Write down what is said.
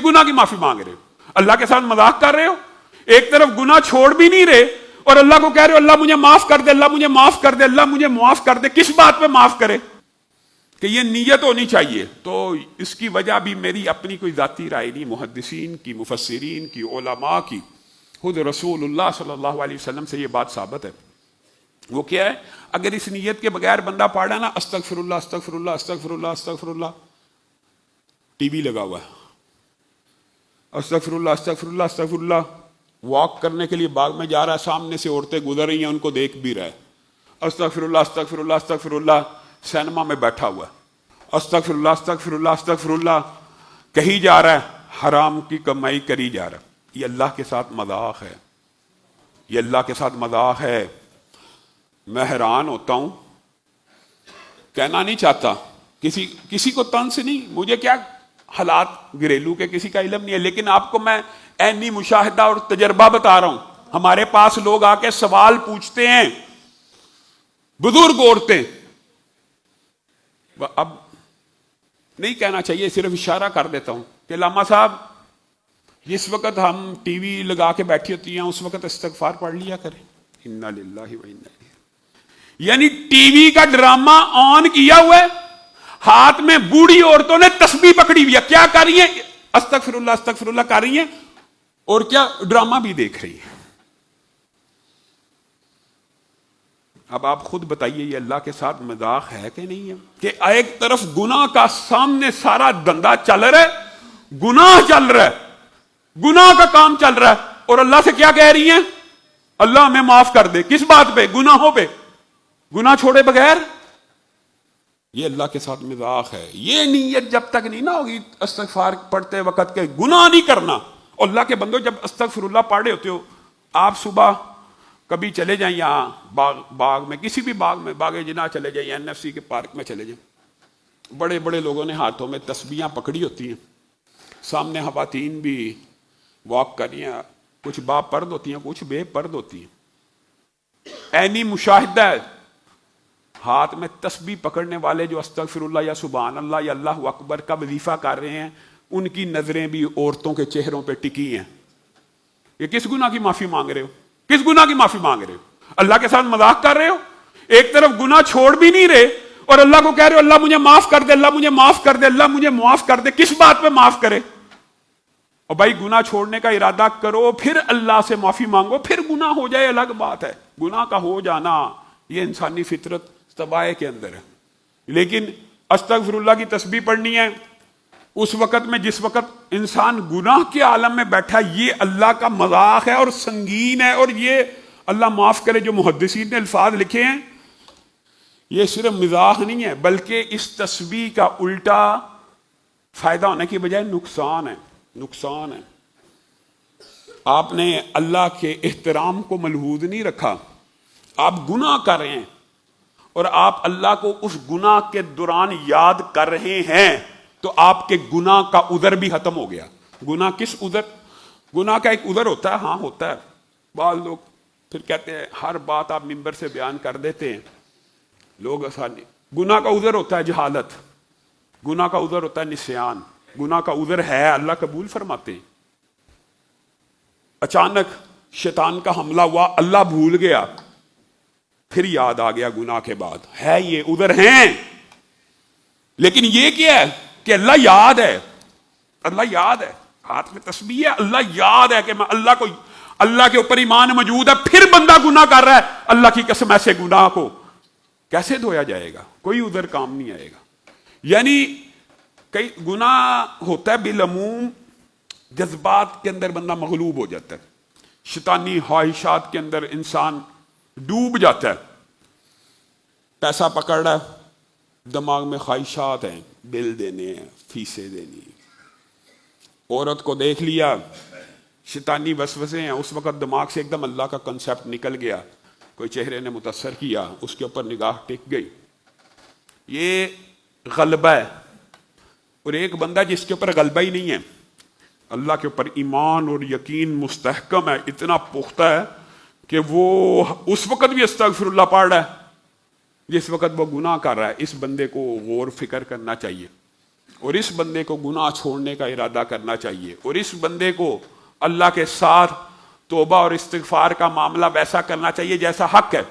गुनाह की माफी मांग रहे हो? अल्लाह के साथ मजाक कर रहे हो। एक तरफ गुनाह छोड़ भी नहीं रहे और अल्लाह को कह रहे हो अल्लाह मुझे माफ कर दे, अल्लाह मुझे माफ कर दे, अल्लाह मुझे माफ कर दे। किस बात पे माफ करे? कि ये नीयत होनी चाहिए। तो इसकी वजह भी मेरी अपनी कोई जाती राय नहीं, मुहद्दिसीन की, मुफस्सिरीन की, उलमा की, खुद रसूलुल्लाह सल्लल्लाहु अलैहि वसल्लम से ये बात साबित है। वो क्या है? अगर इस नीयत के बगैर बंदा पढ़ा ना अस्तगफिरुल्लाह अस्तगफिरुल्लाह अस्तगफिरुल्लाह अस्तगफिरुल्लाह, टीवी लगा हुआ है, अस्तगफिरुल्लाह अस्तगफिरुल्लाह अस्तगफिरुल्लाह, वॉक करने के लिए बाग में जा रहा है, सामने से औरतें गुजर रही हैं, उनको देख भी रहा है, अस्तगफिरुल्लाह अस्तगफिरुल्लाह अस्तगफिरुल्लाह, सिनेमा में बैठा हुआ है, अस्तगफिरुल्लाह अस्तगफिरुल्लाह अस्तगफिरुल्लाह, कहीं जा रहा है, हराम की कमाई करी जा रहा है। ये अल्लाह के साथ मजाक है, ये अल्लाह के साथ मजाक है। मैं हैरान होता हूं, कहना नहीं चाहता, किसी को तंज से नहीं, मुझे क्या हालात घरेलू के किसी का इल्म नहीं है, लेकिन आपको मैं ऐनी मुशाहिदा और तजर्बा बता रहा हूं। हमारे पास लोग आके सवाल पूछते हैं, बुजुर्ग औरतें, अब नहीं कहना चाहिए, सिर्फ इशारा कर देता हूं कि लामा साहब जिस वक्त हम टीवी लगा के बैठी होती हैं उस वक्त इस्तगफार पढ़ लिया करें। इन्ना लिल्लाहि व इन्ना इलैहि। यानी टीवी का ड्रामा ऑन किया हुआ है, हाथ में बूढ़ी औरतों ने तस्बीह पकड़ी हुई है, क्या कर रही है? अस्तगफिरुल्लाह अस्तगफिरुल्लाह कर रही है और क्या ड्रामा भी देख रही है। अब आप खुद बताइए ये अल्लाह के साथ मजाक है कि नहीं है? कि एक तरफ गुनाह का सामने सारा धंधा चल रहा है, गुनाह चल रहा है, गुनाह का काम चल रहा है, और अल्लाह से क्या कह रही हैं? अल्लाह हमें माफ कर दे। किस बात पे? गुनाहों पे, गुनाह छोड़े बगैर। ये अल्लाह के साथ मजाक है। ये नीयत जब तक नहीं ना होगी इस्तगफार पढ़ते वक्त के गुनाह नहीं करना। और अल्लाह के बंदो, जब अस्तगफिरुल्लाह पढ़ रहे होते हो, आप सुबह कभी चले जाएं यहाँ बाग में, किसी भी बाग में, बाग जिना चले जाइए, एनएफसी के पार्क में चले जाएं, बड़े बड़े लोगों ने हाथों में तस्बीहां पकड़ी होती हैं, सामने खवातीन भी वॉक कर रही हैं, कुछ बापर्द होती हैं, कुछ बेपर्द होती हैं। ऐनी मुशाहिदा है, हाथ में तस्बीह पकड़ने वाले जो अस्तगफिरुल्लाह या सुभान अल्लाह या अल्लाहु अकबर का वजीफा कर रहे हैं, उनकी नजरें भी औरतों के चेहरों पे टिकी हैं। ये किस गुनाह की माफी मांग रहे हो? किस गुनाह की माफी मांग रहे हो? अल्लाह के साथ मजाक कर रहे हो। एक तरफ गुनाह छोड़ भी नहीं रहे और अल्लाह को कह रहे हो अल्लाह मुझे माफ कर दे, अल्लाह मुझे माफ कर दे, अल्लाह मुझे माफ कर दे। किस बात पे माफ करे? और भाई गुनाह छोड़ने का इरादा करो, फिर अल्लाह से माफी मांगो, फिर गुनाह हो जाए अलग बात है। गुनाह का हो जाना ये इंसानी फितरत तबाह के अंदर है। लेकिन अस्तगफिरुल्लाह की तस्बीह पढ़नी है उस वक्त में जिस वक्त इंसान गुनाह के आलम में बैठा, ये अल्लाह का मजाक है और संगीन है। और ये अल्लाह माफ करे जो मुहद्दिसीन ने अल्फाज लिखे हैं, ये सिर्फ मजाक नहीं है, बल्कि इस तस्बीह का उल्टा फायदा होने की बजाय नुकसान है। नुकसान है। आपने अल्लाह के एहतराम को मलहूज नहीं रखा, आप गुनाह कर रहे हैं और आप अल्लाह को उस गुनाह के दौरान याद कर रहे हैं, तो आपके गुनाह का उज़र भी खत्म हो गया। गुनाह किस उज़र? गुनाह का एक उज़र होता है, हाँ होता है। बाद लोग फिर कहते हैं हर बात आप मिंबर से बयान कर देते हैं, लोग आसानी। गुनाह का उज़र होता है जहालत, गुनाह का उज़र होता है निस्यान, गुनाह का उज़र है अल्लाह कबूल फरमाते हैं। अचानक शैतान का हमला हुआ, अल्लाह भूल गया, फिर याद आ गया गुनाह के बाद, है ये उधर हैं। लेकिन ये क्या है कि अल्लाह याद है, अल्लाह याद है, हाथ में तस्बीह है, अल्लाह याद है कि मैं अल्लाह के ऊपर ईमान मौजूद है, फिर बंदा गुनाह कर रहा है। अल्लाह की कसम ऐसे गुनाह को कैसे धोया जाएगा? कोई उधर काम नहीं आएगा। यानी कई गुनाह होता है बिलमूम, जज्बात के अंदर बंदा मगलूब हो जाता है, शैतानी ख्वाहिशात के अंदर इंसान डूब जाता है। पैसा पकड़ रहा है, दिमाग में ख्वाहिशात हैं, बिल देने हैं, फीसें देनी, औरत को देख लिया, शैतानी वसवसे हैं, उस वक्त दिमाग से एकदम अल्लाह का कंसेप्ट निकल गया, कोई चेहरे ने मुतसर किया, उसके ऊपर निगाह टिक गई, ये गलबा है। और एक बंदा जिसके ऊपर गलबा ही नहीं है, अल्लाह के ऊपर ईमान और यकीन मुस्तहकम है, इतना पुख्ता है कि वो उस वक्त भी अस्तगफिरुल्लाह पढ़ रहा है जिस वक्त वो गुनाह कर रहा है। इस बंदे को गौर फिक्र करना चाहिए اور اس بندے کو گناہ چھوڑنے کا ارادہ کرنا چاہیے، اور اس بندے کو اللہ کے ساتھ توبہ اور استغفار کا معاملہ ویسا کرنا چاہیے جیسا حق ہے۔